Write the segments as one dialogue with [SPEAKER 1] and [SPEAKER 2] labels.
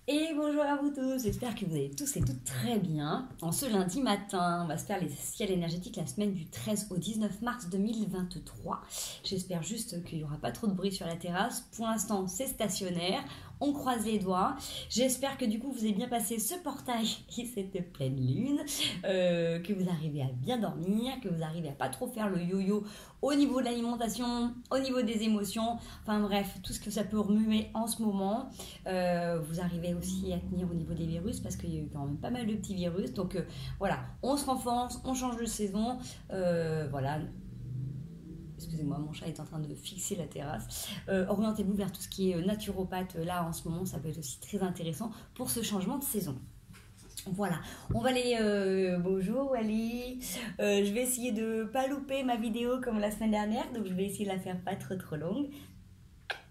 [SPEAKER 1] Et bonjour à vous tous, j'espère que vous allez tous et toutes très bien. En ce lundi matin, on va se faire les ciels énergétiques la semaine du 13 au 19 mars 2023. J'espère juste qu'il n'y aura pas trop de bruit sur la terrasse. Pour l'instant, c'est stationnaire, on croise les doigts. J'espère que du coup, vous avez bien passé ce portail et cette pleine lune, que vous arrivez à bien dormir, que vous arrivez à pas trop faire le yo-yo au niveau de l'alimentation, au niveau des émotions, enfin bref, tout ce que ça peut remuer en ce moment. Vous arrivez aussi à tenir au niveau des virus parce qu'il y a eu quand même pas mal de petits virus. Donc voilà, on se renforce, on change de saison. Voilà. Excusez-moi, mon chat est en train de fixer la terrasse. Orientez-vous vers tout ce qui est naturopathe. Là, en ce moment, ça peut être aussi très intéressant pour ce changement de saison. Voilà, on va aller. Bonjour, Ali. Je vais essayer de pas louper ma vidéo comme la semaine dernière, donc je vais essayer de la faire pas trop longue.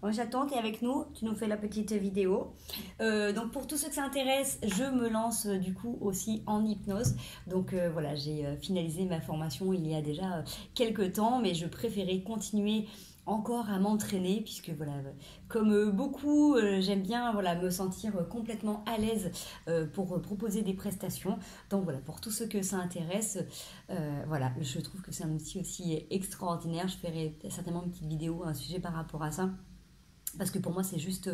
[SPEAKER 1] Bon, j'attends, tu es avec nous, tu nous fais la petite vidéo. Donc pour tous ceux que ça intéresse, je me lance du coup aussi en hypnose. Donc voilà, j'ai finalisé ma formation il y a déjà quelques temps, mais je préférais continuer encore à m'entraîner puisque voilà, comme beaucoup, j'aime bien voilà, me sentir complètement à l'aise pour proposer des prestations. Donc voilà, pour tous ceux que ça intéresse, voilà, je trouve que c'est un outil aussi extraordinaire. Je ferai certainement une petite vidéo, un sujet par rapport à ça. Parce que pour moi, c'est juste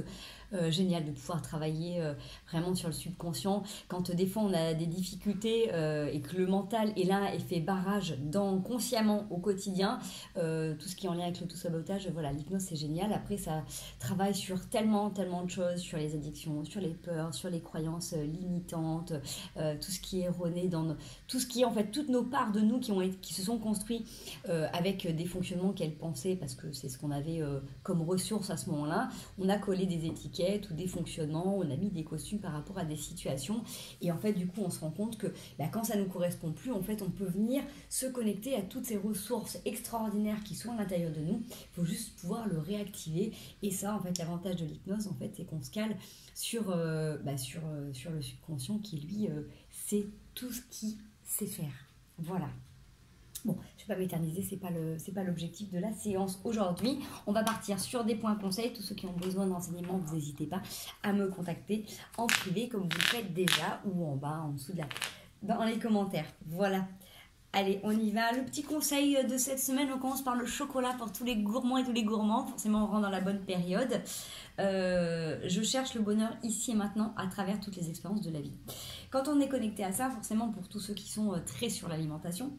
[SPEAKER 1] génial de pouvoir travailler vraiment sur le subconscient. Quand des fois on a des difficultés et que le mental est là et fait barrage consciemment au quotidien, tout ce qui est en lien avec l'auto-sabotage, voilà, l'hypnose c'est génial. Après, ça travaille sur tellement de choses, sur les addictions, sur les peurs, sur les croyances limitantes, tout ce qui est erroné, tout ce qui est en fait toutes nos parts de nous qui se sont construits avec des fonctionnements qu'elles pensaient, parce que c'est ce qu'on avait comme ressources à ce moment-là. On a collé des étiquettes ou des fonctionnements, on a mis des costumes par rapport à des situations. Et en fait, du coup, on se rend compte que quand ça ne nous correspond plus, en fait, on peut venir se connecter à toutes ces ressources extraordinaires qui sont à l'intérieur de nous. Il faut juste pouvoir le réactiver. Et ça, en fait, l'avantage de l'hypnose, en fait, c'est qu'on se cale sur le subconscient qui, lui, sait tout ce qu'il sait faire. Voilà. Bon, je ne vais pas m'éterniser, c'est pas l'objectif de la séance aujourd'hui. On va partir sur des points conseils. Tous ceux qui ont besoin d'enseignement, vous n'hésitez pas à me contacter en privé comme vous le faites déjà ou en bas, en dessous dans les commentaires. Voilà. Allez, on y va. Le petit conseil de cette semaine, on commence par le chocolat pour tous les gourmands et tous les gourmands. Forcément, on rentre dans la bonne période. Je cherche le bonheur ici et maintenant à travers toutes les expériences de la vie. Quand on est connecté à ça, forcément, pour tous ceux qui sont très sur l'alimentation,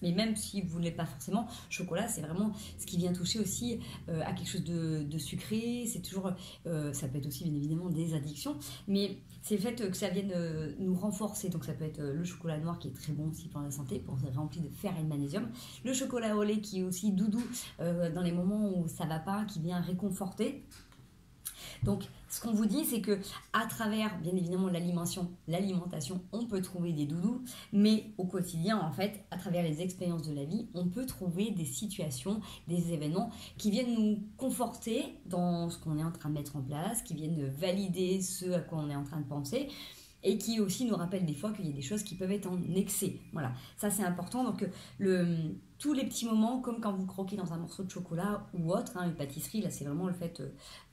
[SPEAKER 1] mais même si vous ne l'êtes pas forcément, chocolat, c'est vraiment ce qui vient toucher aussi à quelque chose de sucré. C'est toujours, ça peut être aussi bien évidemment des addictions, mais c'est le fait que ça vienne nous renforcer. Donc ça peut être le chocolat noir qui est très bon aussi pour la santé, pour rempli de fer et de magnésium. Le chocolat au lait qui est aussi doudou dans les moments où ça va pas, qui vient réconforter. Donc, ce qu'on vous dit, c'est que à travers, bien évidemment, l'alimentation, on peut trouver des doudous, mais au quotidien, en fait, à travers les expériences de la vie, on peut trouver des situations, des événements qui viennent nous conforter dans ce qu'on est en train de mettre en place, qui viennent valider ce à quoi on est en train de penser, et qui aussi nous rappellent des fois qu'il y a des choses qui peuvent être en excès. Voilà, ça c'est important. Donc tous les petits moments, comme quand vous croquez dans un morceau de chocolat ou autre, une pâtisserie, là c'est vraiment le fait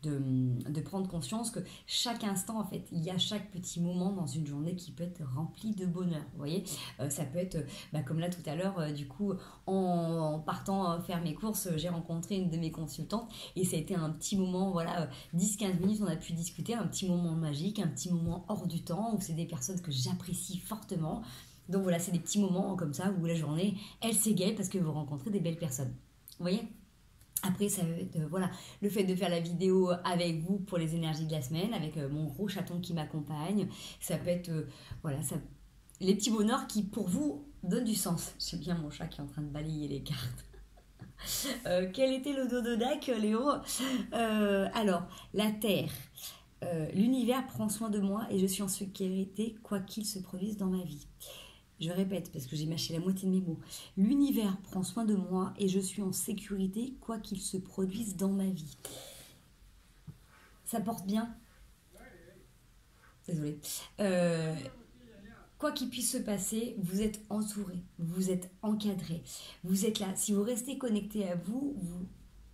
[SPEAKER 1] de prendre conscience que chaque instant, en fait, il y a chaque petit moment dans une journée qui peut être rempli de bonheur. Vous voyez, ça peut être, comme là tout à l'heure, du coup, en partant faire mes courses, j'ai rencontré une de mes consultantes et ça a été un petit moment, voilà, 10-15 minutes, on a pu discuter, un petit moment magique, un petit moment hors du temps, où c'est des personnes que j'apprécie fortement. Donc voilà, c'est des petits moments comme ça où la journée, elle s'égaye parce que vous rencontrez des belles personnes. Vous voyez ? Après, ça va être, voilà, le fait de faire la vidéo avec vous pour les énergies de la semaine, avec mon gros chaton qui m'accompagne. Ça peut être, voilà, les petits bonheurs qui, pour vous, donnent du sens. C'est bien mon chat qui est en train de balayer les cartes. Quel était le dododac, Léo Alors, la Terre. L'univers prend soin de moi et je suis en sécurité quoi qu'il se produise dans ma vie. Je répète parce que j'ai mâché la moitié de mes mots. L'univers prend soin de moi et je suis en sécurité quoi qu'il se produise dans ma vie. Ça porte bien. Désolée. Quoi qu'il puisse se passer, vous êtes entouré, vous êtes encadré, vous êtes là. Si vous restez connecté à vous,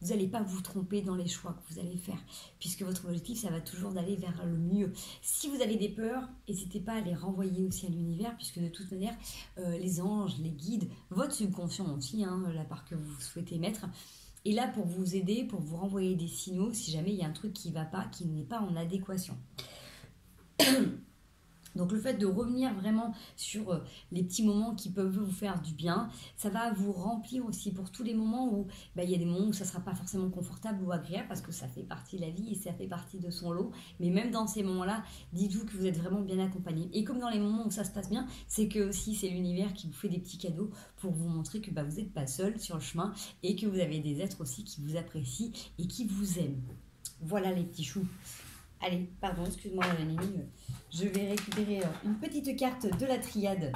[SPEAKER 1] vous n'allez pas vous tromper dans les choix que vous allez faire, puisque votre objectif, ça va toujours d'aller vers le mieux. Si vous avez des peurs, n'hésitez pas à les renvoyer aussi à l'univers, puisque de toute manière, les anges, les guides, votre subconscient aussi, hein, la part que vous souhaitez mettre, est là pour vous aider, pour vous renvoyer des signaux si jamais il y a un truc qui ne va pas, qui n'est pas en adéquation. Donc le fait de revenir vraiment sur les petits moments qui peuvent vous faire du bien, ça va vous remplir aussi pour tous les moments où il y a des moments où ça ne sera pas forcément confortable ou agréable parce que ça fait partie de la vie et ça fait partie de son lot. Mais même dans ces moments-là, dites-vous que vous êtes vraiment bien accompagné. Et comme dans les moments où ça se passe bien, c'est que aussi c'est l'univers qui vous fait des petits cadeaux pour vous montrer que vous n'êtes pas seul sur le chemin et que vous avez des êtres aussi qui vous apprécient et qui vous aiment. Voilà les petits choux. Allez, pardon, excuse-moi Nini, je vais récupérer une petite carte de la triade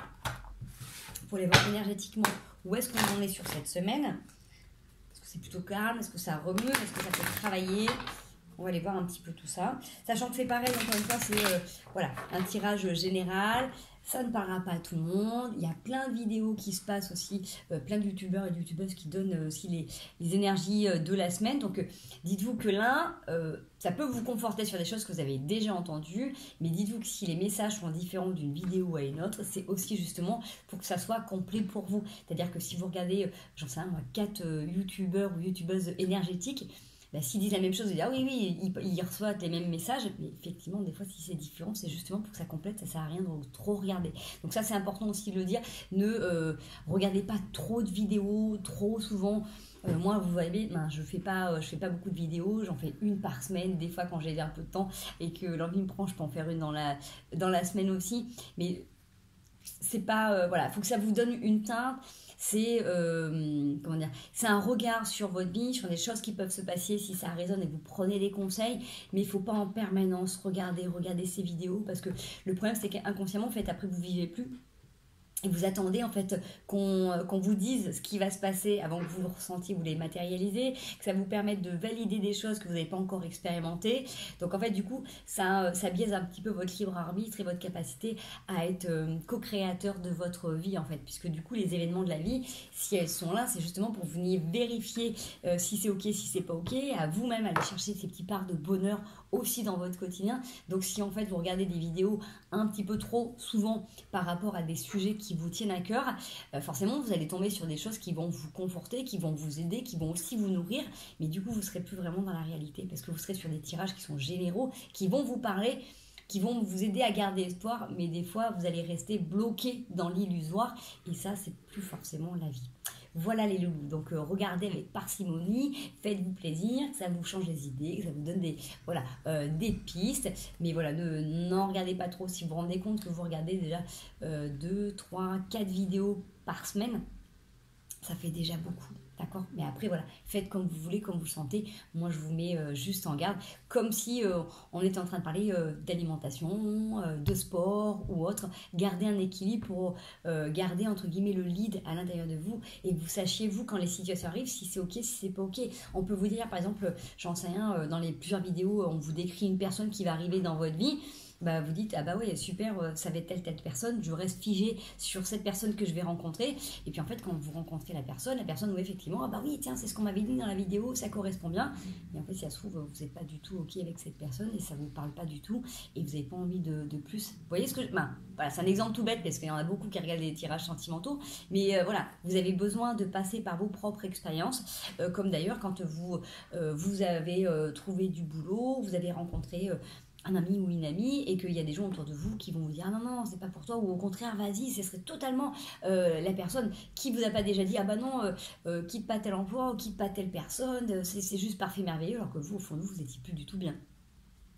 [SPEAKER 1] pour les voir énergétiquement où est-ce qu'on en est sur cette semaine. Est-ce que c'est plutôt calme? Est-ce que ça remue? Est-ce que ça peut travailler? On va aller voir un petit peu tout ça. Sachant que c'est pareil, encore une fois, c'est voilà, un tirage général. Ça ne parlera pas à tout le monde. Il y a plein de vidéos qui se passent aussi, plein de youtubeurs et de youtubeuses qui donnent aussi les énergies de la semaine. Donc, dites-vous que l'un, ça peut vous conforter sur des choses que vous avez déjà entendues, mais dites-vous que si les messages sont différents d'une vidéo à une autre, c'est aussi justement pour que ça soit complet pour vous. C'est-à-dire que si vous regardez, j'en sais rien moi, 4 youtubeurs ou youtubeuses énergétiques, s'ils disent la même chose, ils disent ah oui, ils reçoivent les mêmes messages, mais effectivement, des fois, si c'est différent, c'est justement pour que ça complète, ça sert à rien de trop regarder. Donc ça, c'est important aussi de le dire, ne regardez pas trop de vidéos, trop souvent. Moi, vous voyez, je fais pas beaucoup de vidéos, j'en fais une par semaine, des fois quand j'ai un peu de temps et que l'envie me prend, je peux en faire une dans la semaine aussi, mais c'est pas, voilà, il faut que ça vous donne une teinte. C'est c'est un regard sur votre vie, sur des choses qui peuvent se passer si ça résonne et vous prenez des conseils, mais il ne faut pas en permanence regarder ces vidéos parce que le problème c'est qu'inconsciemment en fait après vous ne vivez plus. Et vous attendez en fait qu'on vous dise ce qui va se passer avant que vous le ressentiez, vous les matérialisez, que ça vous permette de valider des choses que vous n'avez pas encore expérimentées. Donc en fait du coup ça biaise un petit peu votre libre arbitre et votre capacité à être co-créateur de votre vie en fait. Puisque du coup les événements de la vie, si elles sont là, c'est justement pour venir vérifier si c'est ok, si c'est pas ok, à vous-même aller chercher ces petits parts de bonheur aussi dans votre quotidien. Donc si en fait vous regardez des vidéos un petit peu trop souvent par rapport à des sujets qui vous tiennent à cœur, forcément vous allez tomber sur des choses qui vont vous conforter, qui vont vous aider, qui vont aussi vous nourrir, mais du coup vous ne serez plus vraiment dans la réalité parce que vous serez sur des tirages qui sont généraux, qui vont vous parler, qui vont vous aider à garder espoir, mais des fois vous allez rester bloqué dans l'illusoire et ça c'est plus forcément la vie. Voilà les loulous, donc regardez avec parcimonie, faites-vous plaisir, que ça vous change les idées, que ça vous donne des pistes, mais voilà, n'en regardez pas trop. Si vous vous rendez compte que vous regardez déjà 2, 3, 4 vidéos par semaine, ça fait déjà beaucoup. D'accord? Mais après, voilà, faites comme vous voulez, comme vous le sentez. Moi, je vous mets juste en garde, comme si on était en train de parler d'alimentation, de sport ou autre. Gardez un équilibre pour garder, entre guillemets, le lead à l'intérieur de vous et que vous sachiez, vous, quand les situations arrivent, si c'est ok, si c'est pas ok. On peut vous dire, par exemple, j'en sais rien, dans les plusieurs vidéos, on vous décrit une personne qui va arriver dans votre vie. Vous dites, ah bah oui, super, ça va être telle personne, je reste figé sur cette personne que je vais rencontrer. Et puis en fait, quand vous rencontrez la personne, oui, effectivement, ah bah oui, tiens, c'est ce qu'on m'avait dit dans la vidéo, ça correspond bien. Et en fait, si ça se trouve, vous n'êtes pas du tout ok avec cette personne et ça ne vous parle pas du tout et vous n'avez pas envie de plus. Vous voyez ce que voilà, c'est un exemple tout bête parce qu'il y en a beaucoup qui regardent les tirages sentimentaux. Mais voilà, vous avez besoin de passer par vos propres expériences. Comme d'ailleurs, quand vous avez trouvé du boulot, vous avez rencontré un ami ou une amie et qu'il y a des gens autour de vous qui vont vous dire ah non c'est pas pour toi ou au contraire vas-y ce serait totalement la personne qui vous a pas déjà dit ah bah non quitte pas tel emploi ou quitte pas telle personne, c'est juste parfait merveilleux alors que vous au fond de vous étiez plus du tout bien.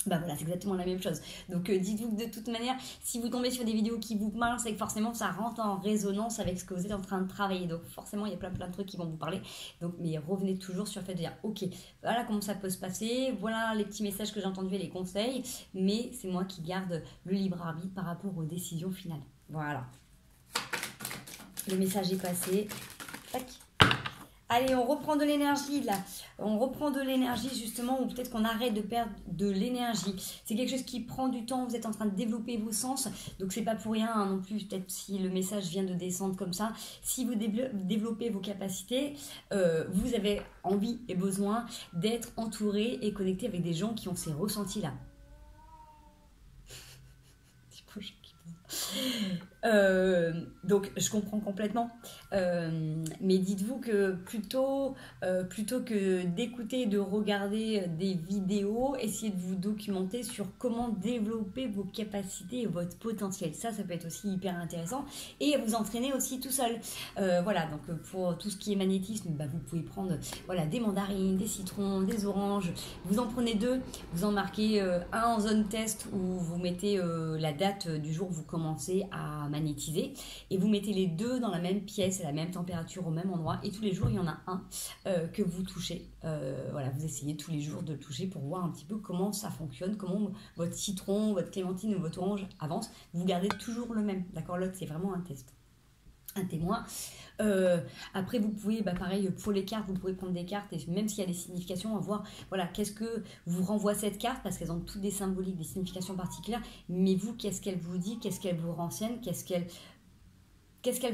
[SPEAKER 1] Voilà, c'est exactement la même chose. Donc dites-vous que de toute manière, si vous tombez sur des vidéos qui vous parlent, c'est que forcément ça rentre en résonance avec ce que vous êtes en train de travailler. Donc forcément, il y a plein de trucs qui vont vous parler. Donc, mais revenez toujours sur le fait de dire, ok, voilà comment ça peut se passer, voilà les petits messages que j'ai entendus et les conseils, mais c'est moi qui garde le libre arbitre par rapport aux décisions finales. Voilà. Le message est passé. Tac. Allez, on reprend de l'énergie là. On reprend de l'énergie justement, ou peut-être qu'on arrête de perdre de l'énergie. C'est quelque chose qui prend du temps, vous êtes en train de développer vos sens, donc c'est pas pour rien hein, non plus, peut-être si le message vient de descendre comme ça. Si vous développez vos capacités, vous avez envie et besoin d'être entouré et connecté avec des gens qui ont ces ressentis là. Donc je comprends complètement, mais dites-vous que plutôt que d'écouter et de regarder des vidéos, essayez de vous documenter sur comment développer vos capacités et votre potentiel. Ça peut être aussi hyper intéressant, et vous entraîner aussi tout seul. Voilà, donc pour tout ce qui est magnétisme, bah, vous pouvez prendre voilà, des mandarines, des citrons, des oranges, vous en prenez 2, vous en marquez un en zone test où vous mettez la date du jour où vous commencez à magnétiser, et vous mettez les 2 dans la même pièce, à la même température, au même endroit, et tous les jours il y en a un que vous touchez. Voilà, vous essayez tous les jours de le toucher pour voir un petit peu comment ça fonctionne, comment votre citron, votre clémentine ou votre orange avance. Vous gardez toujours le même, d'accord? L'autre c'est vraiment un test, un témoin. Après vous pouvez, pareil pour les cartes, vous pouvez prendre des cartes et même s'il y a des significations, voir voilà, qu'est-ce que vous renvoie cette carte, parce qu'elles ont toutes des symboliques, des significations particulières, mais vous, qu'est-ce qu'elle vous dit, qu'est-ce qu'elle vous renseigne, qu'est-ce qu'elle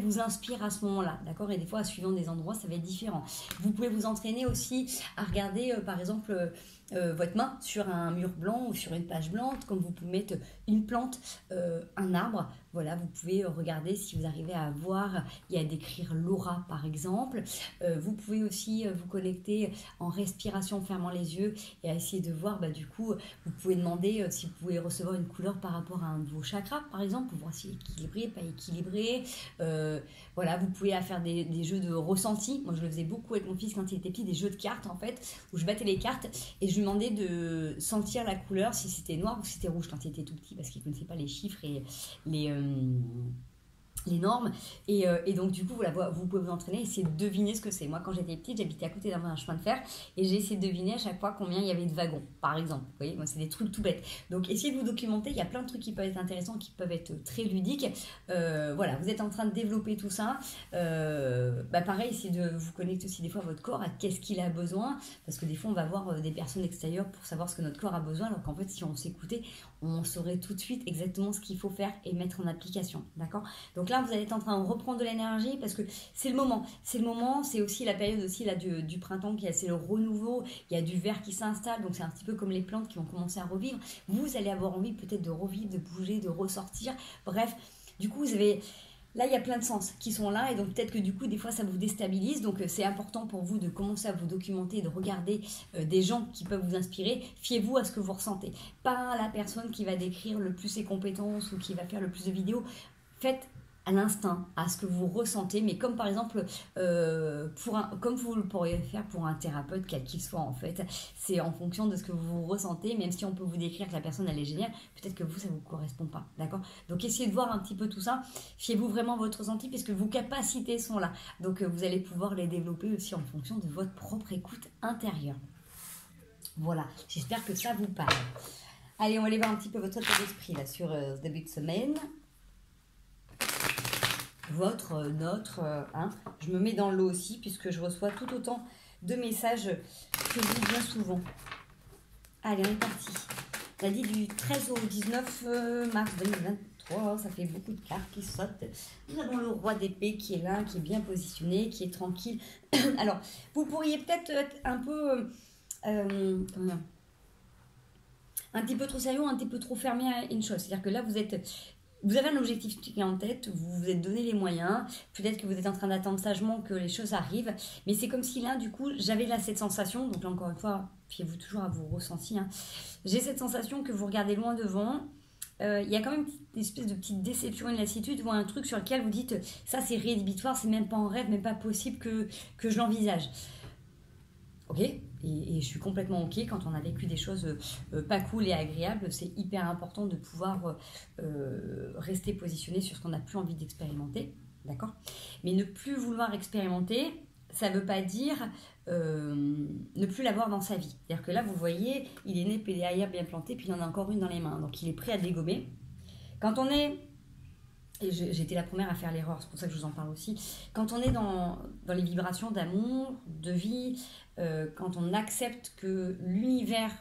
[SPEAKER 1] vous inspire à ce moment-là, d'accord? Et des fois, suivant des endroits, ça va être différent. Vous pouvez vous entraîner aussi à regarder, par exemple, votre main sur un mur blanc ou sur une page blanche, comme vous pouvez mettre une plante, un arbre. Voilà, vous pouvez regarder si vous arrivez à voir et à décrire l'aura, par exemple. Vous pouvez aussi vous connecter en respiration, en fermant les yeux, et à essayer de voir, du coup, vous pouvez demander si vous pouvez recevoir une couleur par rapport à un de vos chakras, par exemple, pour voir s'il est équilibré, pas équilibré. Voilà, vous pouvez faire des jeux de ressenti. Moi, je le faisais beaucoup avec mon fils quand il était petit, des jeux de cartes, en fait, où je battais les cartes et je lui demandais de sentir la couleur, si c'était noir ou si c'était rouge quand il était tout petit, parce qu'il ne connaissait pas les chiffres et les normes, et donc du coup voilà, vous pouvez vous entraîner, essayer de deviner ce que c'est. Moi quand j'étais petite, j'habitais à côté d'un chemin de fer et j'ai essayé de deviner à chaque fois combien il y avait de wagons, par exemple. Vous voyez, moi c'est des trucs tout bêtes, donc essayez de vous documenter. Il y a plein de trucs qui peuvent être intéressants, qui peuvent être très ludiques. Voilà, vous êtes en train de développer tout ça. Pareil, essayez de vous connecter aussi des fois à votre corps, à qu'est-ce qu'il a besoin, parce que des fois on va voir des personnes extérieures pour savoir ce que notre corps a besoin, alors qu'en fait si on s'écoutait, on saurait tout de suite exactement ce qu'il faut faire et mettre en application, d'accord? Donc là, vous allez être en train de reprendre de l'énergie, parce que c'est le moment. C'est le moment, c'est aussi la période aussi là du printemps, c'est le renouveau, il y a du vert qui s'installe, donc c'est un petit peu comme les plantes qui vont commencer à revivre. Vous allez avoir envie peut-être de revivre, de bouger, de ressortir. Bref, du coup, vous avez... Là, il y a plein de sens qui sont là, et donc peut-être que du coup, des fois, ça vous déstabilise. Donc, c'est important pour vous de commencer à vous documenter, de regarder des gens qui peuvent vous inspirer. Fiez-vous à ce que vous ressentez. Pas la personne qui va décrire le plus ses compétences ou qui va faire le plus de vidéos. Faites à l'instinct, à ce que vous ressentez, mais comme par exemple, comme vous le pourriez faire pour un thérapeute, quel qu'il soit en fait, c'est en fonction de ce que vous ressentez, même si on peut vous décrire que la personne elle est géniale, peut-être que vous ça vous correspond pas, d'accord? Donc essayez de voir un petit peu tout ça, fiez-vous vraiment à votre ressenti, puisque vos capacités sont là, donc vous allez pouvoir les développer aussi en fonction de votre propre écoute intérieure. Voilà, j'espère que ça vous parle. Allez, on va aller voir un petit peu votre état d'esprit là sur ce début de semaine. Notre, je me mets dans l'eau aussi, puisque je reçois tout autant de messages que vous bien souvent. Allez, on est parti. On a dit du 13 au 19 mars 2023, ça fait beaucoup de cartes qui sautent. Nous avons le roi d'épée qui est là, qui est bien positionné, qui est tranquille. Alors, vous pourriez peut-être être un peu... un petit peu trop sérieux, un petit peu trop fermé à une chose. C'est-à-dire que là, vous avez un objectif qui est en tête, vous vous êtes donné les moyens, peut-être que vous êtes en train d'attendre sagement que les choses arrivent, mais c'est comme si là, du coup, j'avais là cette sensation, donc là encore une fois, fiez-vous toujours à vos ressentis, j'ai cette sensation que vous regardez loin devant, il y a quand même une espèce de petite déception, une lassitude, ou un truc sur lequel vous dites, ça c'est rédhibitoire, c'est même pas en rêve, même pas possible que je l'envisage. Ok, et je suis complètement ok quand on a vécu des choses pas cool et agréables. C'est hyper important de pouvoir rester positionné sur ce qu'on n'a plus envie d'expérimenter, d'accord? Mais ne plus vouloir expérimenter, ça ne veut pas dire ne plus l'avoir dans sa vie. C'est-à-dire que là, vous voyez, il est né derrière bien planté, puis il en a encore une dans les mains, donc il est prêt à dégommer. Quand on est et j'ai été la première à faire l'erreur, c'est pour ça que je vous en parle aussi, quand on est dans les vibrations d'amour, de vie, quand on accepte que l'univers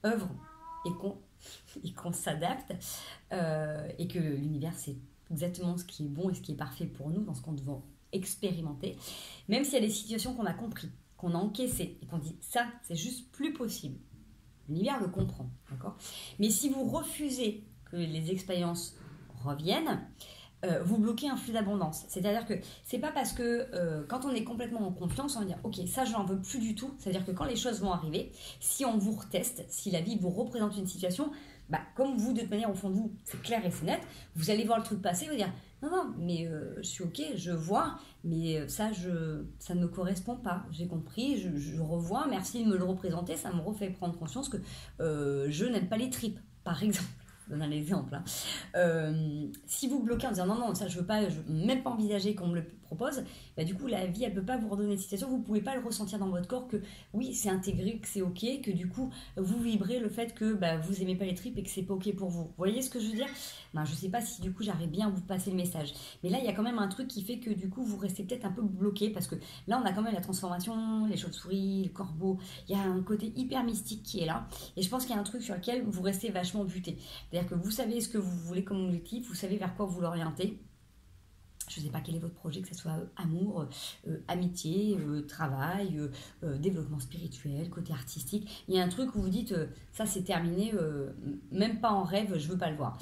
[SPEAKER 1] œuvre et qu'on s'adapte, et que l'univers c'est exactement ce qui est bon et ce qui est parfait pour nous dans ce qu'on doit expérimenter, même s'il y a des situations qu'on a compris, qu'on a encaissées et qu'on dit ça c'est juste plus possible, l'univers le comprend, d'accord, mais si vous refusez que les expériences reviennent, vous bloquez un flux d'abondance. C'est-à-dire que c'est pas parce que quand on est complètement en confiance, on va dire ok, ça je n'en veux plus du tout. C'est-à-dire que quand les choses vont arriver, si on vous reteste, si la vie vous représente une situation, bah, comme vous de toute manière au fond de vous, c'est clair et c'est net, vous allez voir le truc passer, vous dire non, mais je suis ok, je vois, mais ça ne me correspond pas. J'ai compris, je revois, merci de me le représenter, ça me refait prendre conscience que je n'aime pas les tripes, par exemple. Je donne un exemple. Si vous bloquez en disant non, ça je veux même pas envisager qu'on me le propose, bah, du coup la vie elle peut pas vous redonner cette situation, vous pouvez pas le ressentir dans votre corps que oui c'est intégré, que c'est ok, que du coup vous vibrez le fait que bah, vous aimez pas les tripes et que c'est pas ok pour vous. Vous voyez ce que je veux dire? Ben, je sais pas si du coup j'arrive bien à vous passer le message, mais là il y a quand même un truc qui fait que du coup vous restez peut-être un peu bloqué parce que là on a quand même la transformation, les chauves-souris, le corbeau, il y a un côté hyper mystique qui est là et je pense qu'il y a un truc sur lequel vous restez vachement buté. C'est-à-dire que vous savez ce que vous voulez comme objectif, vous savez vers quoi vous l'orientez. Je ne sais pas quel est votre projet, que ce soit amour, amitié, travail, développement spirituel, côté artistique. Il y a un truc où vous dites, ça c'est terminé, même pas en rêve, je ne veux pas le voir.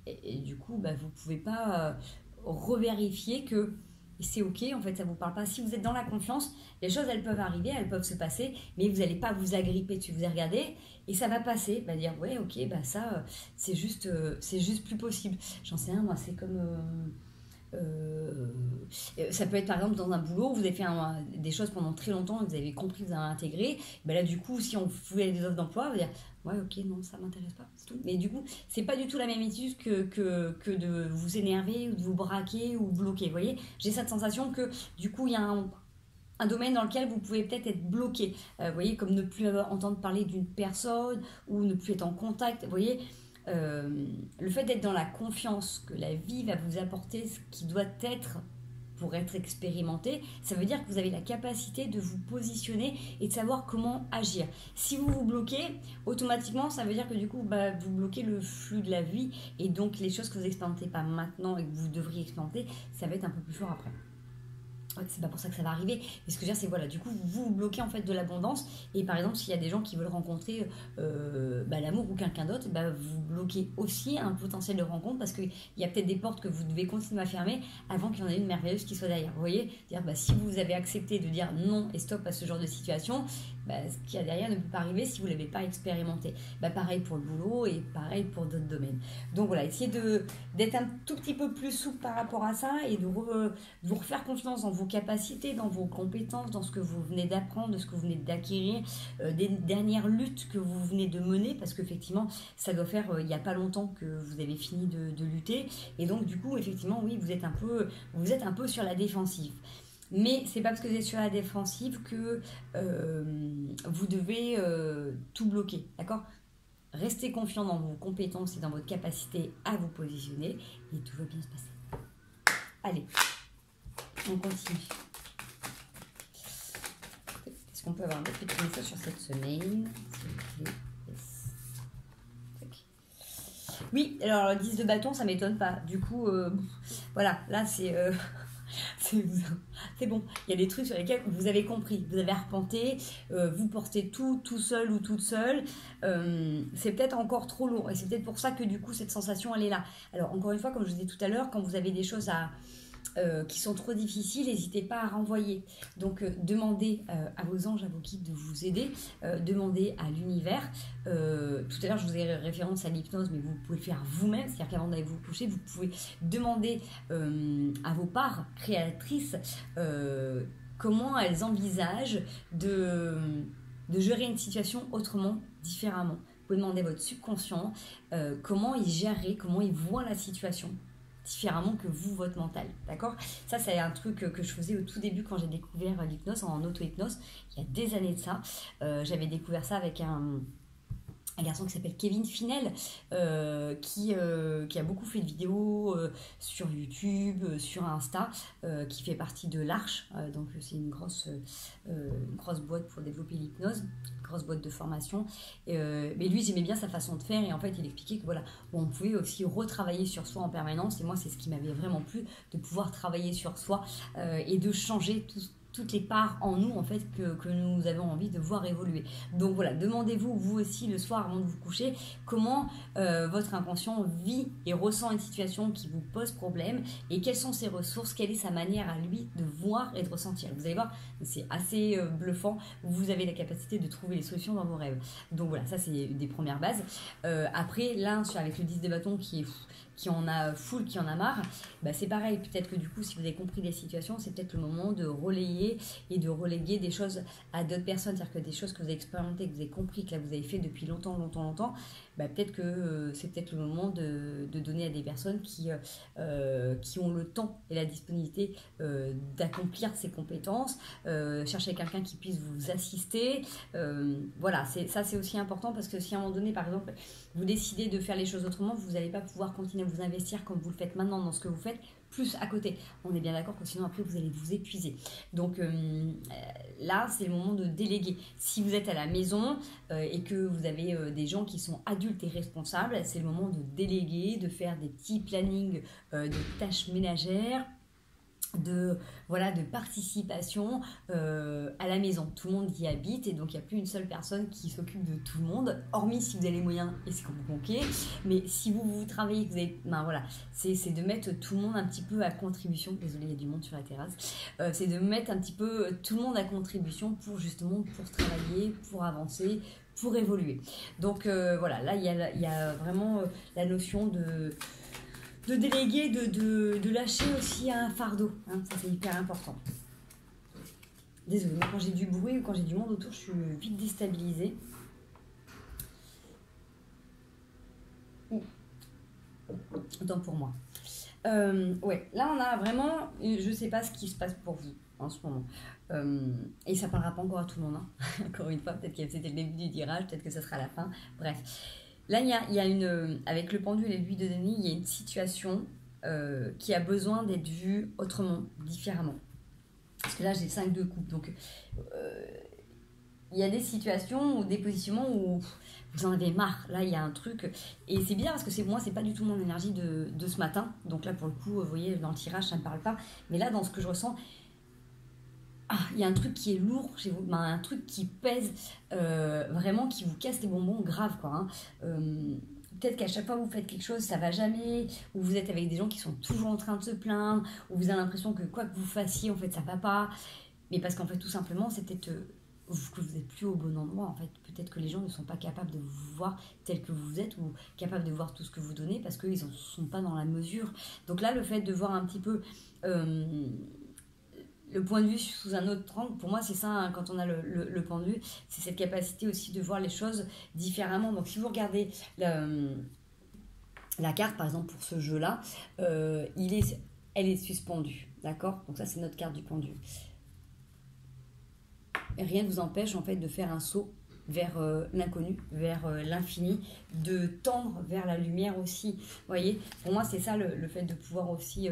[SPEAKER 1] Et du coup, bah, vous ne pouvez pas revérifier que c'est ok, en fait ça ne vous parle pas. Si vous êtes dans la confiance, les choses elles peuvent arriver, elles peuvent se passer, mais vous n'allez pas vous agripper dessus, vous allez regarder et ça va passer, va dire ouais ok, bah ça c'est juste plus possible. J'en sais rien, moi c'est comme... ça peut être par exemple dans un boulot où vous avez fait des choses pendant très longtemps et vous avez compris, vous avez intégré, ben là du coup si on vous avez des offres d'emploi vous allez dire ouais ok non ça m'intéresse pas, c'est tout. Mais du coup c'est pas du tout la même attitude que de vous énerver ou de vous braquer ou bloquer, vous voyez, j'ai cette sensation que du coup il y a un domaine dans lequel vous pouvez peut-être être bloqué, vous voyez, comme ne plus entendre parler d'une personne ou ne plus être en contact, vous voyez. Le fait d'être dans la confiance que la vie va vous apporter ce qui doit être pour être expérimenté, ça veut dire que vous avez la capacité de vous positionner et de savoir comment agir. Si vous vous bloquez, automatiquement, ça veut dire que du coup, bah, vous bloquez le flux de la vie et donc les choses que vous n'expérimentez pas maintenant et que vous devriez expérimenter, ça va être un peu plus fort après. C'est pas pour ça que ça va arriver, mais ce que je veux dire c'est voilà, du coup vous bloquez en fait de l'abondance et par exemple s'il y a des gens qui veulent rencontrer l'amour ou quelqu'un d'autre, vous bloquez aussi un potentiel de rencontre parce qu'il y a peut-être des portes que vous devez continuer à fermer avant qu'il y en ait une merveilleuse qui soit derrière, vous voyez, c'est-à-dire si vous avez accepté de dire non et stop à ce genre de situation, ce qu'il y a derrière ne peut pas arriver si vous ne l'avez pas expérimenté. Pareil pour le boulot et pareil pour d'autres domaines. Donc voilà, essayez d'être un tout petit peu plus souple par rapport à ça et de vous refaire confiance dans vos capacités, dans vos compétences, dans ce que vous venez d'apprendre, de ce que vous venez d'acquérir, des dernières luttes que vous venez de mener, parce qu'effectivement, ça doit faire il n'y a pas longtemps que vous avez fini de lutter. Et donc du coup, effectivement, oui, vous êtes un peu sur la défensive. Mais c'est pas parce que vous êtes sur la défensive que vous devez tout bloquer, d'accord? Restez confiant dans vos compétences et dans votre capacité à vous positionner et tout va bien se passer. Allez, on continue. Est-ce qu'on peut avoir un petit message sur cette semaine? Oui, alors le 10 de bâton, ça m'étonne pas. Du coup, voilà, là c'est... c'est bon, il y a des trucs sur lesquels vous avez compris, vous avez arpenté, vous portez tout seul ou toute seule, c'est peut-être encore trop lourd et c'est peut-être pour ça que du coup cette sensation elle est là. Alors encore une fois, comme je vous disais tout à l'heure, quand vous avez des choses qui sont trop difficiles, n'hésitez pas à renvoyer. Donc demandez à vos anges, à vos guides de vous aider, demandez à l'univers. Tout à l'heure je vous ai référence à l'hypnose, mais vous pouvez le faire vous-même, c'est-à-dire qu'avant d'aller vous coucher, vous pouvez demander à vos parts créatrices comment elles envisagent de gérer une situation autrement, différemment. Vous pouvez demander à votre subconscient comment il gérerait, comment il voit la situation différemment que vous, votre mental, d'accord? Ça, c'est un truc que je faisais au tout début quand j'ai découvert l'hypnose, en auto-hypnose, il y a des années de ça. J'avais découvert ça avec un garçon qui s'appelle Kevin Finel, qui a beaucoup fait de vidéos sur YouTube, sur Insta, qui fait partie de l'Arche, donc c'est une grosse boîte pour développer l'hypnose, grosse boîte de formation. Mais lui, j'aimais bien sa façon de faire, et en fait, il expliquait que voilà, on pouvait aussi retravailler sur soi en permanence, et moi, c'est ce qui m'avait vraiment plu, de pouvoir travailler sur soi et de changer toutes les parts en nous en fait que nous avons envie de voir évoluer. Donc voilà, demandez-vous vous aussi le soir avant de vous coucher comment votre inconscient vit et ressent une situation qui vous pose problème, et quelles sont ses ressources, quelle est sa manière à lui de voir et de ressentir. Vous allez voir, c'est assez bluffant, vous avez la capacité de trouver les solutions dans vos rêves. Donc voilà, ça c'est des premières bases. Après, là, avec le 10 de bâton qui en a full, qui en a marre, bah c'est pareil, peut-être que du coup, si vous avez compris les situations, c'est peut-être le moment de relayer et de reléguer des choses à d'autres personnes, c'est-à-dire que des choses que vous avez expérimentées, que vous avez compris, que là vous avez fait depuis longtemps, bah peut-être que c'est peut-être le moment de donner à des personnes qui ont le temps et la disponibilité d'accomplir ces compétences, chercher quelqu'un qui puisse vous assister, voilà, ça c'est aussi important, parce que si à un moment donné, par exemple, vous décidez de faire les choses autrement, vous n'allez pas pouvoir continuer à vous investir comme vous le faites maintenant dans ce que vous faites, plus à côté. On est bien d'accord que sinon après vous allez vous épuiser. Donc là, c'est le moment de déléguer. Si vous êtes à la maison et que vous avez des gens qui sont adultes et responsables, c'est le moment de déléguer, de faire des petits plannings de tâches ménagères, de participation à la maison. Tout le monde y habite, et donc il n'y a plus une seule personne qui s'occupe de tout le monde, hormis si vous avez les moyens et c'est quand vous manquez. Mais si vous travaillez, que vous avez, c'est de mettre tout le monde un petit peu à contribution. Désolée, il y a du monde sur la terrasse. C'est de mettre un petit peu tout le monde à contribution pour travailler, pour avancer, pour évoluer. Donc voilà, là il y a vraiment la notion de déléguer, de lâcher aussi un fardeau, hein, ça c'est hyper important. Désolée, moi quand j'ai du bruit ou quand j'ai du monde autour, je suis vite déstabilisée. Autant pour moi. Ouais, là on a vraiment, je sais pas ce qui se passe pour vous en ce moment. Et ça parlera pas encore à tout le monde, hein. Encore une fois, peut-être que c'était le début du tirage, peut-être que ça sera la fin. Bref. Là, il y a une, avec le pendule et l'huile de Denis, il y a une situation qui a besoin d'être vue autrement, différemment. Parce que là, j'ai 5 de coupe. Donc, il y a des situations ou des positionnements où vous en avez marre. Là, il y a un truc. Et c'est bizarre parce que moi, c'est pas du tout mon énergie de ce matin. Donc là, pour le coup, vous voyez, dans le tirage, ça ne me parle pas. Mais là, dans ce que je ressens, il y a un truc qui est lourd chez vous, un truc qui pèse, vraiment qui vous casse les bonbons, grave quoi. Peut-être qu'à chaque fois que vous faites quelque chose, ça va jamais, ou vous êtes avec des gens qui sont toujours en train de se plaindre, ou vous avez l'impression que quoi que vous fassiez, en fait, ça va pas. Mais parce qu'en fait, tout simplement, c'est peut-être que vous n'êtes plus au bon endroit. En fait, peut-être que les gens ne sont pas capables de vous voir tel que vous êtes, ou capables de voir tout ce que vous donnez, parce qu'ils ne sont pas dans la mesure. Donc là, le fait de voir un petit peu le point de vue sous un autre angle, pour moi c'est ça, hein, quand on a le point de vue, c'est cette capacité aussi de voir les choses différemment. Donc si vous regardez la carte par exemple pour ce jeu là, elle est suspendue, d'accord? Donc ça c'est notre carte du pendu. Et rien ne vous empêche en fait de faire un saut vers l'inconnu, vers l'infini, de tendre vers la lumière aussi. Vous voyez, pour moi c'est ça le fait de pouvoir aussi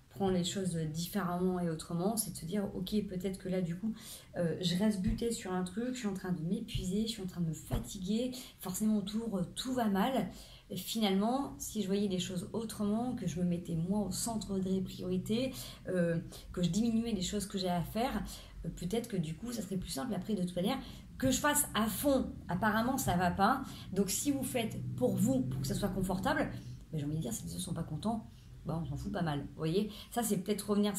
[SPEAKER 1] prendre les choses différemment et autrement, c'est de se dire ok, peut-être que là du coup je reste butée sur un truc, je suis en train de m'épuiser, je suis en train de me fatiguer, forcément autour tout va mal. Et finalement, si je voyais les choses autrement, que je me mettais moi au centre des priorités, que je diminuais les choses que j'ai à faire, peut-être que du coup ça serait plus simple. Après de toute manière, que je fasse à fond, apparemment ça va pas. Donc si vous faites pour vous, pour que ça soit confortable, j'ai envie de dire, si ils ne sont pas contents, on s'en fout pas mal, vous voyez. Ça c'est peut-être revenir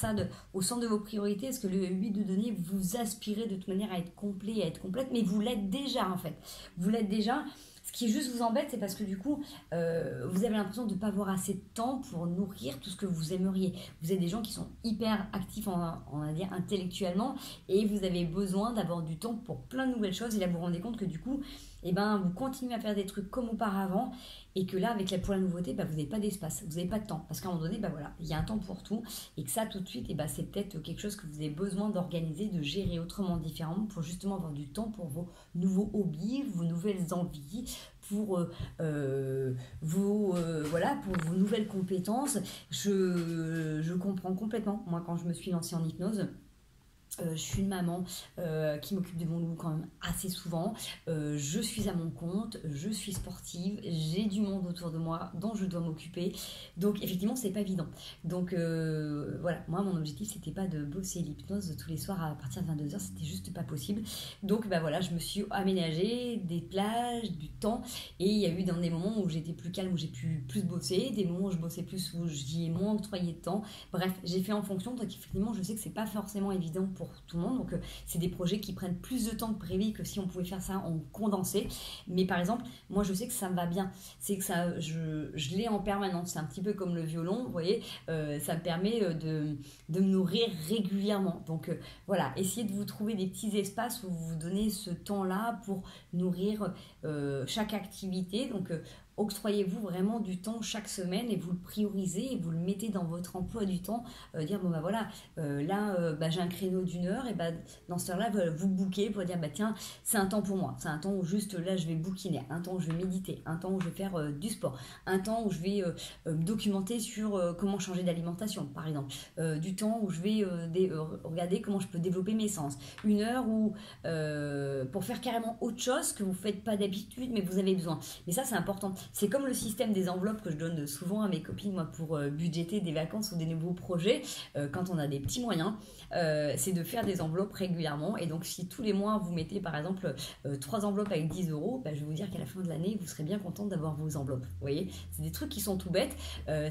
[SPEAKER 1] au centre de vos priorités. Est-ce que le 8 de denier, vous aspirez de toute manière à être complet, à être complète, mais vous l'êtes déjà en fait, vous l'êtes déjà. Ce qui juste vous embête, c'est parce que du coup, vous avez l'impression de ne pas avoir assez de temps pour nourrir tout ce que vous aimeriez. Vous êtes des gens qui sont hyper actifs, on va dire, intellectuellement, et vous avez besoin d'avoir du temps pour plein de nouvelles choses. Et là, vous vous rendez compte que du coup, vous continuez à faire des trucs comme auparavant, et que là, pour la nouveauté, vous n'avez pas d'espace, vous n'avez pas de temps. Parce qu'à un moment donné, il y a un temps pour tout, et que ça, tout de suite, c'est peut-être quelque chose que vous avez besoin d'organiser, de gérer autrement, différemment, pour justement avoir du temps pour vos nouveaux hobbies, vos nouvelles envies, voilà, pour vos nouvelles compétences. Je comprends complètement, moi, quand je me suis lancée en hypnose. Je suis une maman qui m'occupe de mon loup quand même assez souvent. Je suis à mon compte, je suis sportive, j'ai du monde autour de moi dont je dois m'occuper. Donc effectivement, c'est pas évident. Donc voilà, moi mon objectif c'était pas de bosser l'hypnose tous les soirs à partir de 22h, c'était juste pas possible. Donc bah voilà, je me suis aménagé des plages, du temps, et il y a eu dans des moments où j'étais plus calme, où j'ai pu plus bosser, des moments où je bossais plus, où j'y ai moins octroyé de temps. Bref, j'ai fait en fonction, donc effectivement je sais que c'est pas forcément évident pour tout le monde, donc c'est des projets qui prennent plus de temps que prévu, que si on pouvait faire ça en condensé. Mais par exemple, moi je sais que ça me va bien, c'est que ça, je l'ai en permanence, c'est un petit peu comme le violon, vous voyez, ça me permet de me nourrir régulièrement. Donc voilà, essayez de vous trouver des petits espaces où vous vous donnez ce temps-là pour nourrir chaque activité. Donc octroyez-vous vraiment du temps chaque semaine et vous le priorisez et vous le mettez dans votre emploi du temps. Dire bon bah voilà, là j'ai un créneau d'une heure, et bah dans cette heure-là vous booker pour dire bah tiens, c'est un temps pour moi, c'est un temps où juste là je vais bouquiner, un temps où je vais méditer, un temps où je vais faire du sport, un temps où je vais me documenter sur comment changer d'alimentation par exemple, du temps où je vais regarder comment je peux développer mes sens, une heure où pour faire carrément autre chose que vous faites pas d'habitude mais vous avez besoin. Mais ça c'est important. C'est comme le système des enveloppes que je donne souvent à mes copines, moi, pour budgéter des vacances ou des nouveaux projets, quand on a des petits moyens, c'est de faire des enveloppes régulièrement. Et donc, si tous les mois, vous mettez, par exemple, 3 enveloppes avec 10 euros, bah, je vais vous dire qu'à la fin de l'année, vous serez bien content d'avoir vos enveloppes. Vous voyez, c'est des trucs qui sont tout bêtes.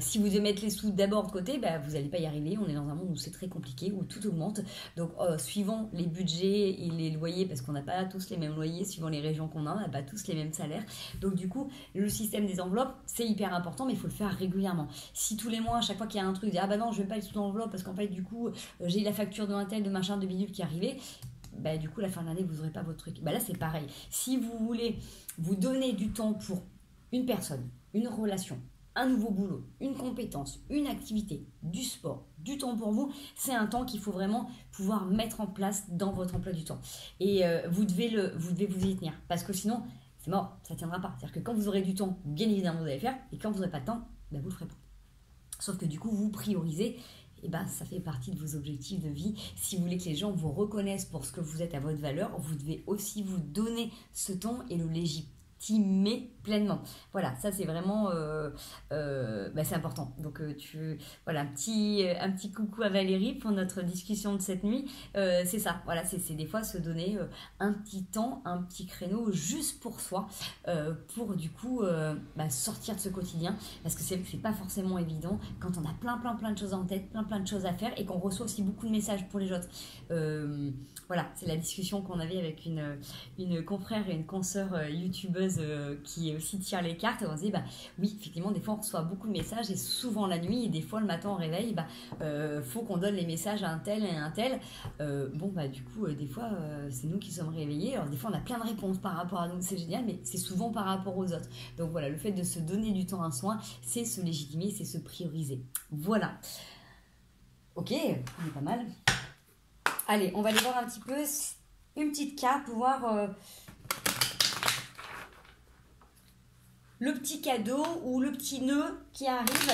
[SPEAKER 1] Si vous devez mettre les sous d'abord de côté, bah, vous n'allez pas y arriver. On est dans un monde où c'est très compliqué, où tout augmente. Donc, suivant les budgets et les loyers, parce qu'on n'a pas tous les mêmes loyers, suivant les régions qu'on a, on n'a pas tous les mêmes salaires. Donc, du coup, le système des enveloppes, c'est hyper important, mais il faut le faire régulièrement. Si tous les mois, à chaque fois qu'il y a un truc, ah bah non, je vais pas être sous l'enveloppe parce qu'en fait, du coup, j'ai la facture de un tel, de machin, de bidule qui est arrivée, bah du coup, la fin de l'année, vous n'aurez pas votre truc. Bah là, c'est pareil. Si vous voulez vous donner du temps pour une personne, une relation, un nouveau boulot, une compétence, une activité, du sport, du temps pour vous, c'est un temps qu'il faut vraiment pouvoir mettre en place dans votre emploi du temps. Et vous devez vous y tenir, parce que sinon, c'est mort, ça ne tiendra pas. C'est-à-dire que quand vous aurez du temps, bien évidemment, vous allez faire, et quand vous n'aurez pas de temps, ben vous ne le ferez pas. Sauf que du coup, vous priorisez, et ben ça fait partie de vos objectifs de vie. Si vous voulez que les gens vous reconnaissent pour ce que vous êtes à votre valeur, vous devez aussi vous donner ce temps et le légitimer pleinement. Voilà, ça c'est vraiment c'est important. Donc voilà, un petit coucou à Valérie pour notre discussion de cette nuit. C'est ça, voilà, c'est des fois se donner un petit temps, un petit créneau juste pour soi, pour du coup sortir de ce quotidien, parce que c'est vrai que c'est pas forcément évident quand on a plein de choses en tête, plein de choses à faire, et qu'on reçoit aussi beaucoup de messages pour les autres. Voilà, c'est la discussion qu'on avait avec une confrère et une consoeur youtubeuse qui aussi tire les cartes, et on se dit oui, effectivement, des fois on reçoit beaucoup de messages, et souvent la nuit, et des fois le matin on réveille, faut qu'on donne les messages à un tel et à un tel. Du coup des fois c'est nous qui sommes réveillés, alors des fois on a plein de réponses par rapport à nous, c'est génial, mais c'est souvent par rapport aux autres. Donc voilà, le fait de se donner du temps à soi, c'est se légitimer, c'est se prioriser. Voilà. Ok, on est pas mal. Allez, on va aller voir un petit peu une petite carte pour voir le petit cadeau ou le petit nœud qui arrive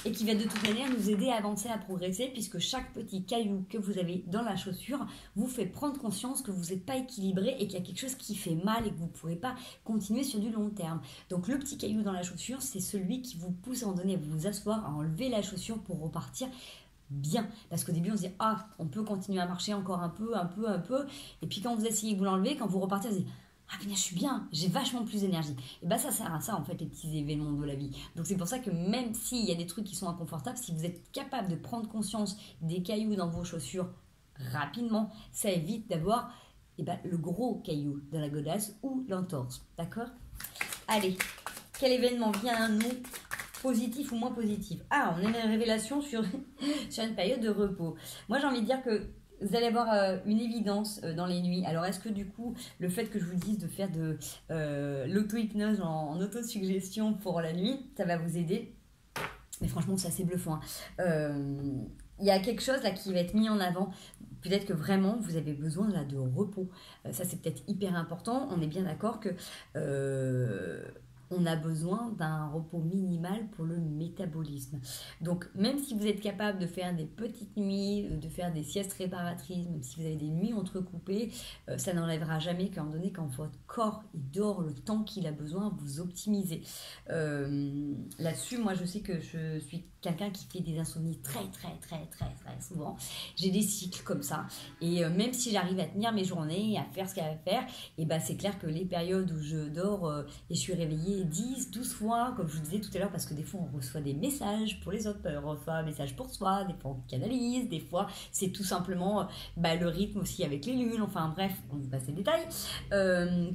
[SPEAKER 1] et qui va de toute manière nous aider à avancer, à progresser, puisque chaque petit caillou que vous avez dans la chaussure vous fait prendre conscience que vous n'êtes pas équilibré et qu'il y a quelque chose qui fait mal et que vous ne pourrez pas continuer sur du long terme. Donc le petit caillou dans la chaussure, c'est celui qui vous pousse à en donner, à vous asseoir, à enlever la chaussure pour repartir bien. Parce qu'au début on se dit on peut continuer à marcher encore un peu, et puis quand vous essayez de vous l'enlever, quand vous repartez, vous dites je suis bien, j'ai vachement plus d'énergie. Et ça sert à ça en fait, les petits événements de la vie. Donc c'est pour ça que même s'il y a des trucs qui sont inconfortables, si vous êtes capable de prendre conscience des cailloux dans vos chaussures rapidement, ça évite d'avoir le gros caillou dans la godasse ou l'entorse. D'accord ? Allez, quel événement vient à nous ? Positif ou moins positif ? On a une révélation sur une période de repos. Moi j'ai envie de dire que vous allez avoir une évidence dans les nuits. Alors, est-ce que du coup, le fait que je vous dise de faire de l'auto-hypnose en autosuggestion pour la nuit, ça va vous aider ? Mais franchement, c'est assez bluffant. il y a quelque chose là qui va être mis en avant. Peut-être que vraiment vous avez besoin là de repos. Ça c'est peut-être hyper important. On est bien d'accord que on a besoin d'un repos minimal pour le métabolisme. Donc même si vous êtes capable de faire des petites nuits, de faire des siestes réparatrices, même si vous avez des nuits entrecoupées, ça n'enlèvera jamais qu'à un moment donné, quand votre corps il dort le temps qu'il a besoin, vous optimisez. Là-dessus, moi je sais que je suis quelqu'un qui fait des insomnies très souvent. J'ai des cycles comme ça. Et même si j'arrive à tenir mes journées, à faire ce qu'il y a à faire, et ben c'est clair que les périodes où je dors et je suis réveillée 10, 12 fois, comme je vous disais tout à l'heure, parce que des fois on reçoit des messages pour les autres, on reçoit un message pour soi, des fois on canalise, des fois c'est tout simplement le rythme aussi avec les lunes, enfin bref, on vous passe les détails.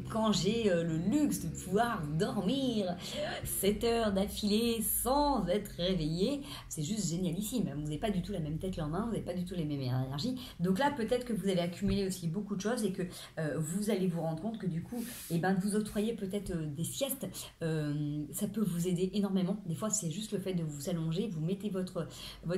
[SPEAKER 1] Quand j'ai le luxe de pouvoir dormir 7 heures d'affilée sans être réveillée, c'est juste génialissime. Vous n'avez pas du tout la même tête le lendemain, vous n'avez pas du tout les mêmes énergies. Donc là, peut-être que vous avez accumulé aussi beaucoup de choses et que vous allez vous rendre compte que du coup, de vous octroyer peut-être des siestes, ça peut vous aider énormément. Des fois, c'est juste le fait de vous allonger, vous mettez votre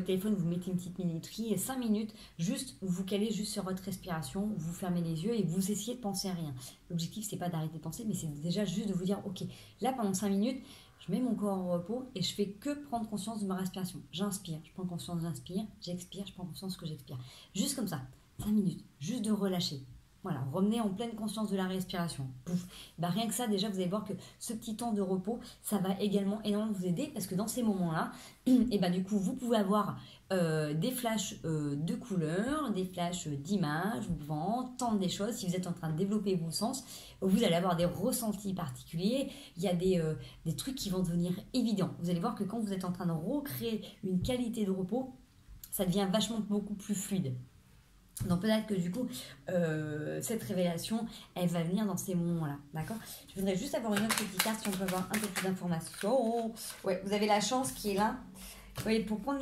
[SPEAKER 1] téléphone, vous mettez une petite minuterie, 5 minutes, juste vous calez juste sur votre respiration, vous fermez les yeux et vous essayez de penser à rien. L'objectif, c'est pas d'arrêter de penser, mais c'est déjà juste de vous dire, ok, là pendant 5 minutes, je mets mon corps en repos et je fais que prendre conscience de ma respiration. J'inspire, je prends conscience, j'inspire, j'expire, je prends conscience que j'expire. Juste comme ça, 5 minutes, juste de relâcher. Voilà, revenez en pleine conscience de la respiration. Pouf. Rien que ça, déjà, vous allez voir que ce petit temps de repos, ça va également énormément vous aider parce que dans ces moments-là, du coup, vous pouvez avoir des flashs de couleurs, des flashs d'images, vous pouvez entendre des choses. Si vous êtes en train de développer vos sens, vous allez avoir des ressentis particuliers. Il y a des trucs qui vont devenir évidents. Vous allez voir que quand vous êtes en train de recréer une qualité de repos, ça devient vachement beaucoup plus fluide. Donc peut-être que du coup, cette révélation, elle va venir dans ces moments-là, d'accord? Je voudrais juste avoir une autre petite carte si on peut avoir un peu plus d'informations. Ouais, vous avez la chance qui est là. Vous voyez, pour prendre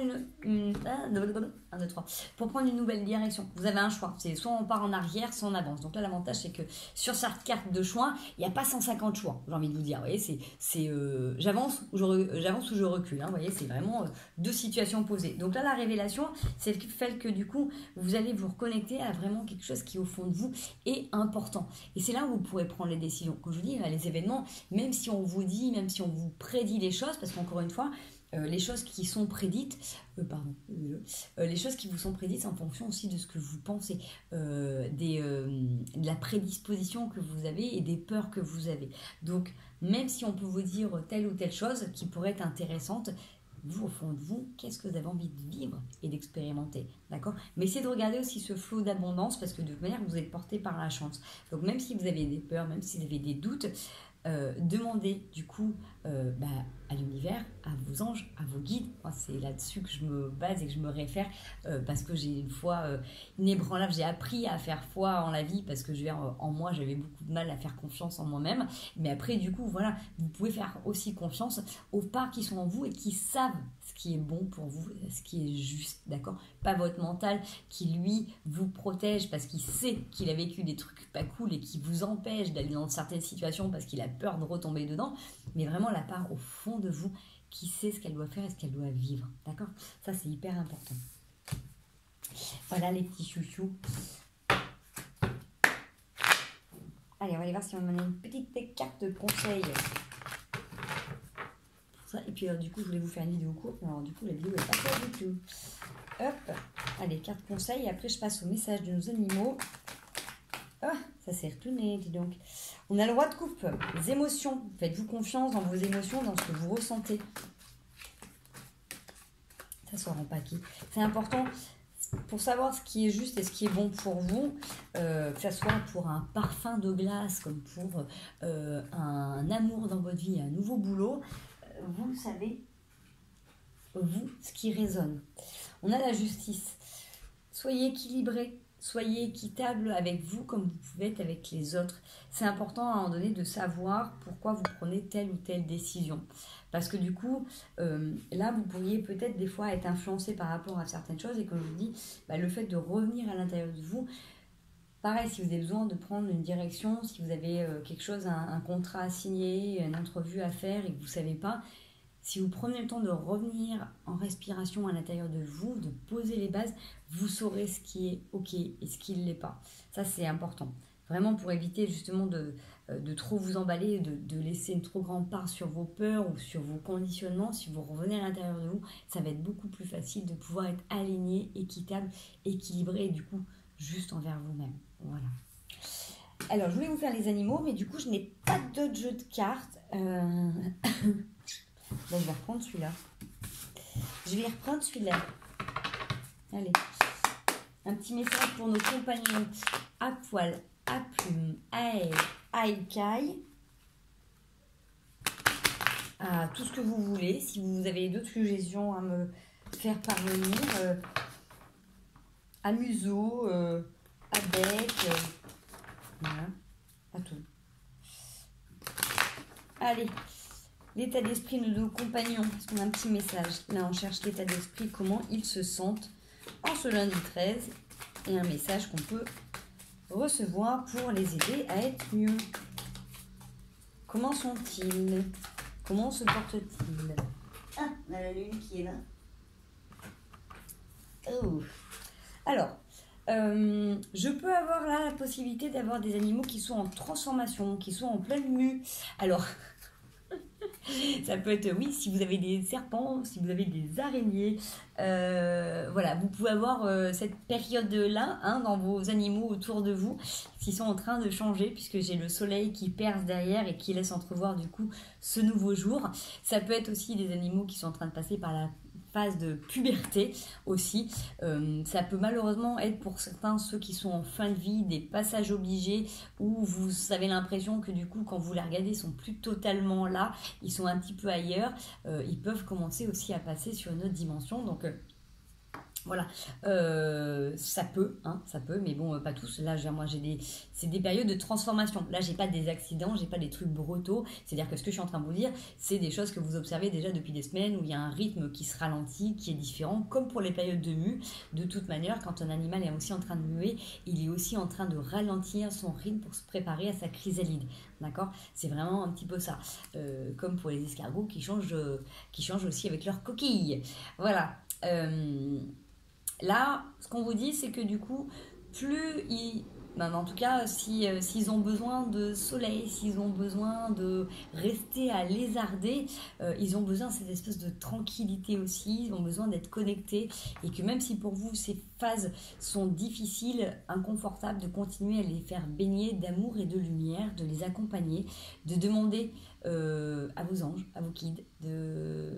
[SPEAKER 1] pour prendre une nouvelle direction, vous avez un choix. C'est soit on part en arrière, soit on avance. Donc là, l'avantage, c'est que sur cette carte de choix, il n'y a pas 150 choix, j'ai envie de vous dire. Vous voyez, j'avance ou je recule. Vous voyez, c'est vraiment deux situations opposées. Donc là, la révélation, c'est le fait que du coup, vous allez vous reconnecter à vraiment quelque chose qui, au fond de vous, est important. Et c'est là où vous pourrez prendre les décisions. Quand je vous dis, les événements, même si on vous dit, même si on vous prédit les choses, parce qu'encore une fois, les choses qui sont prédites, les choses qui vous sont prédites, c'est en fonction aussi de ce que vous pensez, de la prédisposition que vous avez et des peurs que vous avez. Donc, même si on peut vous dire telle ou telle chose qui pourrait être intéressante, vous, au fond de vous, qu'est-ce que vous avez envie de vivre et d'expérimenter, d'accord? Mais essayez de regarder aussi ce flot d'abondance parce que de toute manière, vous êtes porté par la chance. Donc, même si vous avez des peurs, même si vous avez des doutes, demandez du coup à l'univers, à vos anges, à vos guides. Moi, c'est là-dessus que je me base et que je me réfère parce que j'ai une foi inébranlable. J'ai appris à faire foi en la vie parce que en moi, j'avais beaucoup de mal à faire confiance en moi-même. Mais après, du coup, voilà, vous pouvez faire aussi confiance aux parts qui sont en vous et qui savent ce qui est bon pour vous, ce qui est juste, d'accord? Pas votre mental qui, lui, vous protège parce qu'il sait qu'il a vécu des trucs pas cool et qui vous empêche d'aller dans certaines situations parce qu'il a peur de retomber dedans, mais vraiment la part au fond de vous qui sait ce qu'elle doit faire et ce qu'elle doit vivre, d'accord? Ça, c'est hyper important. Voilà les petits chouchous. Allez, on va aller voir si on a une petite carte de conseil. Ça, et puis du coup, je voulais vous faire une vidéo courte, mais alors du coup, la vidéo n'est pas courte du tout. Hop, allez, carte conseil, et après je passe au message de nos animaux. Ah, ça s'est retourné, dis donc. On a le roi de coupe, les émotions. Faites-vous confiance dans vos émotions, dans ce que vous ressentez. Ça sort en paquet. C'est important pour savoir ce qui est juste et ce qui est bon pour vous, que ce soit pour un parfum de glace, comme pour un amour dans votre vie, un nouveau boulot. Vous savez, vous, ce qui résonne. On a la justice. Soyez équilibrés. Soyez équitable avec vous comme vous pouvez être avec les autres. C'est important à un moment donné de savoir pourquoi vous prenez telle ou telle décision. Parce que du coup, là, vous pourriez peut-être des fois être influencé par rapport à certaines choses. Et comme je vous dis, le fait de revenir à l'intérieur de vous, pareil, si vous avez besoin de prendre une direction, si vous avez quelque chose, un contrat à signer, une entrevue à faire et que vous ne savez pas, si vous prenez le temps de revenir en respiration à l'intérieur de vous, de poser les bases, vous saurez ce qui est OK et ce qui ne l'est pas. Ça, c'est important. Vraiment pour éviter justement de trop vous emballer, de laisser une trop grande part sur vos peurs ou sur vos conditionnements. Si vous revenez à l'intérieur de vous, ça va être beaucoup plus facile de pouvoir être aligné, équitable, équilibré et du coup, juste envers vous-même. Voilà. Alors, je voulais vous faire les animaux, mais du coup, je n'ai pas d'autres jeux de cartes. Là, je vais reprendre celui-là. Je vais reprendre celui-là. Allez. Un petit message pour nos compagnons à poil, à plume, à aile, à écaille. À tout ce que vous voulez. Si vous avez d'autres suggestions à me faire parvenir. À museau, à bec. Voilà. À tout. Allez. L'état d'esprit de nos compagnons, parce qu'on a un petit message. Là, on cherche l'état d'esprit, comment ils se sentent en ce lundi 13. Et un message qu'on peut recevoir pour les aider à être mieux. Comment sont-ils? Comment se portent-ils? Ah, on a la lune qui est là. Oh. Alors, je peux avoir là la possibilité d'avoir des animaux qui sont en transformation, qui sont en pleine mue. Alors... Ça peut être, oui, si vous avez des serpents, si vous avez des araignées, voilà, vous pouvez avoir cette période-là hein, dans vos animaux autour de vous qui sont en train de changer puisque j'ai le soleil qui perce derrière et qui laisse entrevoir du coup ce nouveau jour. Ça peut être aussi des animaux qui sont en train de passer par la phase de puberté aussi. Ça peut malheureusement être pour certains ceux qui sont en fin de vie des passages obligés où vous avez l'impression que du coup quand vous les regardez ils sont plus totalement là, ils sont un petit peu ailleurs, ils peuvent commencer aussi à passer sur une autre dimension donc voilà, ça peut, mais bon, pas tous. Là, moi, c'est des périodes de transformation. Là, j'ai pas des accidents, j'ai pas des trucs brutaux. C'est-à-dire que ce que je suis en train de vous dire, c'est des choses que vous observez déjà depuis des semaines où il y a un rythme qui se ralentit, qui est différent, comme pour les périodes de mue. De toute manière, quand un animal est aussi en train de muer, il est aussi en train de ralentir son rythme pour se préparer à sa chrysalide. D'accord? C'est vraiment un petit peu ça. Comme pour les escargots qui changent aussi avec leur coquille. Voilà. Là, ce qu'on vous dit, c'est que du coup, plus ils... en tout cas, s'ils ont besoin de soleil, s'ils ont besoin de rester à lézarder, ils ont besoin de cette espèce de tranquillité aussi, ils ont besoin d'être connectés et que même si pour vous, ces phases sont difficiles, inconfortables, de continuer à les faire baigner d'amour et de lumière, de les accompagner, de demander à vos anges, à vos guides, de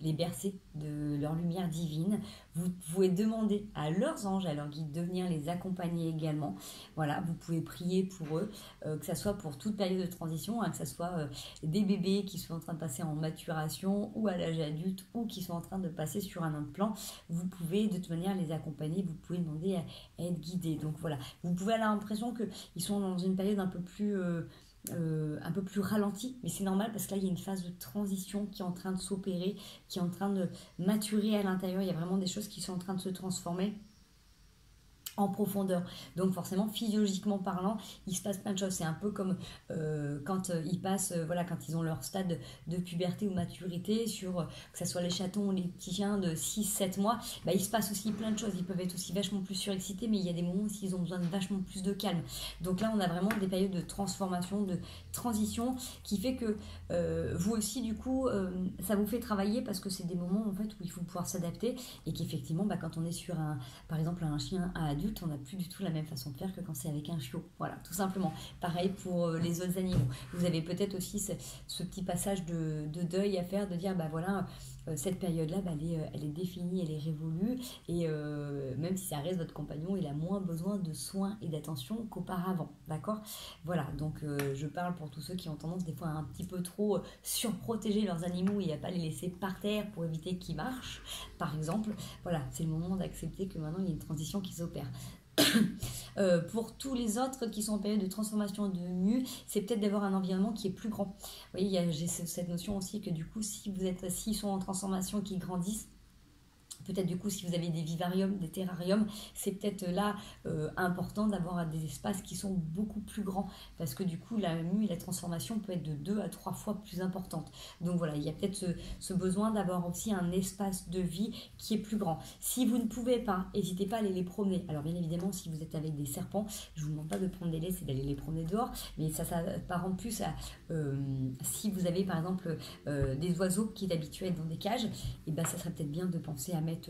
[SPEAKER 1] les bercer de leur lumière divine. Vous pouvez demander à leurs anges, à leurs guides de venir les accompagner également. Voilà, vous pouvez prier pour eux, que ce soit pour toute période de transition, hein, que ce soit des bébés qui sont en train de passer en maturation ou à l'âge adulte ou qui sont en train de passer sur un autre plan. Vous pouvez de toute manière les accompagner, vous pouvez demander à être guidés. Donc voilà, vous pouvez avoir l'impression qu'ils sont dans une période un peu plus ralenti, mais c'est normal parce que là il y a une phase de transition qui est en train de s'opérer, qui est en train de maturer à l'intérieur. Il y a vraiment des choses qui sont en train de se transformer en profondeur. Donc forcément, physiologiquement parlant, il se passe plein de choses. C'est un peu comme quand ils passent, quand ils ont leur stade de puberté ou maturité, que ce soit les chatons ou les petits chiens de 6-7 mois, il se passe aussi plein de choses. Ils peuvent être aussi vachement plus surexcités, mais il y a des moments où ils ont besoin de vachement plus de calme. Donc là, on a vraiment des périodes de transformation, de transition, qui fait que vous aussi, du coup, ça vous fait travailler parce que c'est des moments en fait où il faut pouvoir s'adapter et qu'effectivement, quand on est sur par exemple un chien à adulte, on n'a plus du tout la même façon de faire que quand c'est avec un chiot. Voilà, tout simplement. Pareil pour les autres animaux. Vous avez peut-être aussi ce petit passage de deuil à faire, de dire, cette période-là, elle est définie, elle est révolue, et même si ça reste votre compagnon, il a moins besoin de soins et d'attention qu'auparavant, d'accord? Voilà, donc je parle pour tous ceux qui ont tendance des fois à un petit peu trop surprotéger leurs animaux et à pas les laisser par terre pour éviter qu'ils marchent, par exemple. Voilà, c'est le moment d'accepter que maintenant il y a une transition qui s'opère. Pour tous les autres qui sont en période de transformation de mue, c'est peut-être d'avoir un environnement qui est plus grand. Vous voyez, j'ai cette notion aussi que du coup, s'ils sont en transformation et qu'ils grandissent, Peut-être du coup, si vous avez des vivariums, des terrariums, c'est peut-être là important d'avoir des espaces qui sont beaucoup plus grands. Parce que du coup, la mue et la transformation peut être de 2 à 3 fois plus importante. Donc voilà, il y a peut-être ce besoin d'avoir aussi un espace de vie qui est plus grand. Si vous ne pouvez pas, n'hésitez pas à aller les promener. Alors bien évidemment, si vous êtes avec des serpents, je ne vous demande pas de prendre des laisses et d'aller les promener dehors. Mais ça s'apparente plus à si vous avez par exemple des oiseaux qui est habitué à être dans des cages, et ben ça serait peut-être bien de penser à mettre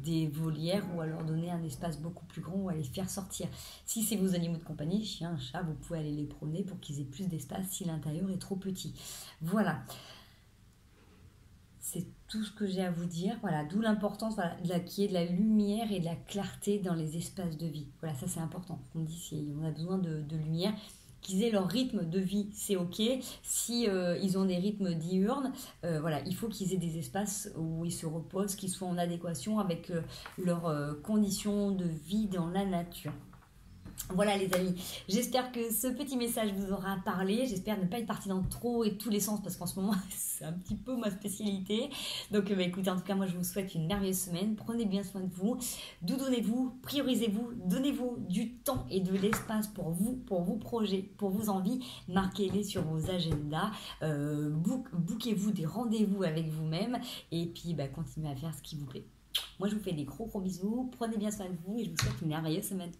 [SPEAKER 1] des volières ou à leur donner un espace beaucoup plus grand ou à les faire sortir. Si c'est vos animaux de compagnie, chien, chat, vous pouvez aller les promener pour qu'ils aient plus d'espace si l'intérieur est trop petit. Voilà. C'est tout ce que j'ai à vous dire. Voilà, d'où l'importance qu'il y ait de la lumière et de la clarté dans les espaces de vie. Voilà, ça c'est important. On dit si on a besoin de lumière, qu'ils aient leur rythme de vie, c'est ok. Si ils ont des rythmes diurnes, voilà, il faut qu'ils aient des espaces où ils se reposent, qui soient en adéquation avec leurs conditions de vie dans la nature. Voilà les amis, j'espère que ce petit message vous aura parlé, j'espère ne pas être partie dans trop et tous les sens parce qu'en ce moment c'est un petit peu ma spécialité. Donc écoutez, en tout cas moi je vous souhaite une merveilleuse semaine, prenez bien soin de vous, doudonnez-vous, priorisez-vous, donnez-vous du temps et de l'espace pour vous, pour vos projets, pour vos envies, marquez-les sur vos agendas, bookez-vous des rendez-vous avec vous-même et puis continuez à faire ce qui vous plaît. Moi je vous fais des gros bisous, prenez bien soin de vous et je vous souhaite une merveilleuse semaine.